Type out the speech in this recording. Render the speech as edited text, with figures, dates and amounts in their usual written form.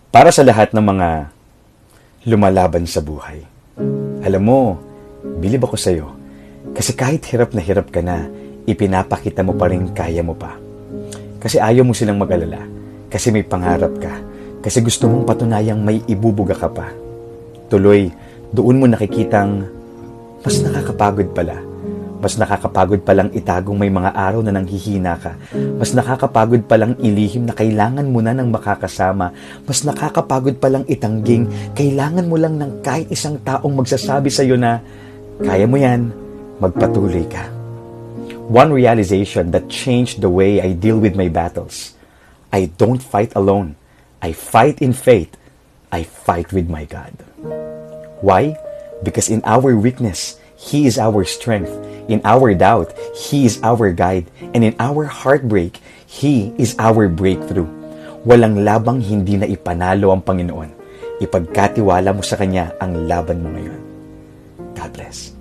Para sa lahat ng mga lumalaban sa buhay. Alam mo, bilib ako sa'yo. Kasi kahit hirap na hirap ka na, ipinapakita mo pa rin kaya mo pa. Kasi ayaw mo silang mag-alala. Kasi may pangarap ka. Kasi gusto mong patunayang may ibubuga ka pa. Tuloy, doon mo nakikitang mas nakakapagod pala. Mas nakakapagod palang itagong may mga araw na nanghihina ka. Mas nakakapagod palang ilihim na kailangan mo na ng makakasama. Mas nakakapagod palang itangging kailangan mo lang ng kahit isang taong magsasabi sa iyo na kaya mo yan, magpatuloy ka. One realization that changed the way I deal with my battles. I don't fight alone. I fight in faith. I fight with my God. Why? Because in our weakness, He is our strength. In our doubt, He is our guide. And in our heartbreak, He is our breakthrough. Walang labang hindi na ipanalo ang Panginoon. Ipagkatiwala mo sa Kanya ang laban mo ngayon. God bless.